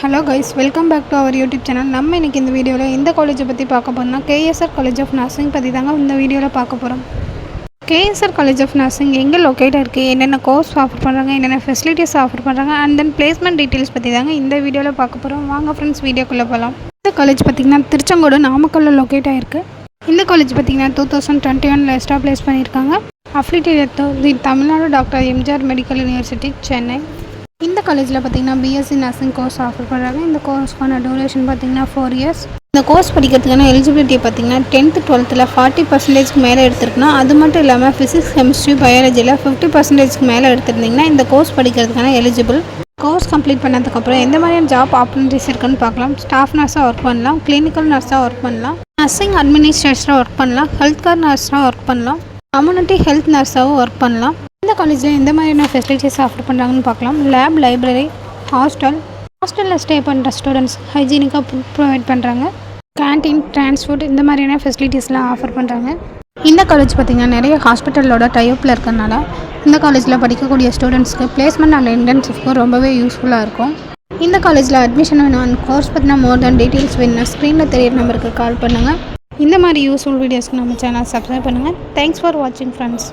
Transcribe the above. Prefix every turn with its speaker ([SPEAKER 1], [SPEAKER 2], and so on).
[SPEAKER 1] Hello guys, welcome back to our YouTube channel. நம்ம இன்றைக்கி இந்த வீடியோவில் இந்த காலேஜை பற்றி பார்க்க போகிறோம்னா கேஎஸ்ஆர் காலேஜ் ஆஃப் நர்சிங் பற்றி தாங்க இந்த வீடியோவில் பார்க்க போகிறோம். கேஎஸ்ஆர் காலேஜ் ஆஃப் நர்சிங் எங்கே லொக்கேட்டாக இருக்குது, என்னென்ன கோர்ஸ் ஆஃபர் பண்ணுறாங்க, என்னென்ன ஃபெசிலிட்டிஸ் ஆஃபர் பண்ணுறாங்க அண்ட் தென் பிளேஸ்மெண்ட் டீட்டெயில்ஸ் பற்றி தாங்க இந்த வீடியோவில் பார்க்க போகிறோம். வாங்க ஃப்ரெண்ட்ஸ், வீடியோக்குள்ளே போகலாம். இந்த காலேஜ் பார்த்திங்கன்னா திருச்செங்கோடு நாமக்கல்லில் லொக்கேட் ஆகிருக்கு. இந்த காலேஜ் பார்த்திங்கன்னா 2021 எஸ்டாப்ளிஷ் பண்ணியிருக்காங்க. Affiliated Tamil Nadu doctor MGR medical university, Chennai. இந்த காலேஜில் பார்த்திங்கன்னா பிஎஸ்சி நர்சிங் கோர்ஸ் ஆஃபர் பண்ணுறாங்க. இந்த கோர்ஸ்க்கான டூரேஷன் பார்த்திங்கன்னா 4 years. இந்த கோர்ஸ் படிக்கிறதுக்கான எலிஜிபிலிட்டி பார்த்திங்கன்னா 10th 12th 40% மேலே எடுத்துருக்குன்னா, அது மட்டும் இல்லாமல் ஃபிசிக்ஸ் கெமிஸ்ட்ரி பயாலஜியில் 50% மேலே எடுத்துருந்திங்கன்னா இந்த கோர்ஸ் படிக்கிறதுக்கான எலிஜிபிள். கோர்ஸ் கம்ப்ளீட் பண்ணதுக்கப்புறம் எந்த மாதிரியான ஜாப் ஆப்பர்ச்சுனிட்டிஸ் இருக்குன்னு பார்க்கலாம். ஸ்டாஃப் நர்ஸாக ஒர்க் பண்ணலாம், கிளினிக்கல் நர்ஸாக ஒர்க் பண்ணலாம், நர்சிங் அட்மினிஸ்ட்ரேட்டராக ஒர்க் பண்ணலாம், ஹெல்த் கேர் நர்ஸாக ஒர்க் பண்ணலாம், கம்யூனிட்டி ஹெல்த் நர்ஸாகவும் ஒர்க் பண்ணலாம். இந்த காலேஜில் எந்த மாதிரியான ஃபெசிலிட்டிஸ் ஆஃபர் பண்ணுறாங்கன்னு பார்க்கலாம். லேப், லைப்ரரி, ஹாஸ்டலில் ஸ்டே பண்ணுற ஸ்டூடெண்ட்ஸ் ஹைஜீனிக்காக ஃபுட் ப்ரொவைட் பண்ணுறாங்க. கேன்டீன், டிரான்ஸ்போர்ட் இந்த மாதிரியான ஃபெசிலிட்டிஸ்லாம் ஆஃபர் பண்ணுறாங்க. இந்த காலேஜ் பார்த்திங்கன்னா நிறைய ஹாஸ்பிட்டலோட டைப்பில் இருக்கிறனால இந்த காலேஜில் படிக்கக்கூடிய ஸ்டூடெண்ட்ஸ்க்கு பிளேஸ்மெண்ட் அண்ட் இன்டர்ன்ஷிப்க்கும் ரொம்பவே யூஸ்ஃபுல்லாக இருக்கும். இந்த காலேஜில் அட்மிஷன் வேணும் அண்ட் கோர்ஸ் பற்றின மோர் தென் டீட்டெயில்ஸ் வேணும்னா ஸ்க்ரீனில் தெரியிற நம்பருக்கு கால் பண்ணுங்கள். இந்த மாதிரி யூஸ்ஃபுல் வீடியோஸ்க்கு நம்ம சேனல் சப்ஸ்கிரைப் பண்ணுங்கள். தேங்க்ஸ் ஃபார் வாட்சிங் ஃப்ரெண்ட்ஸ்.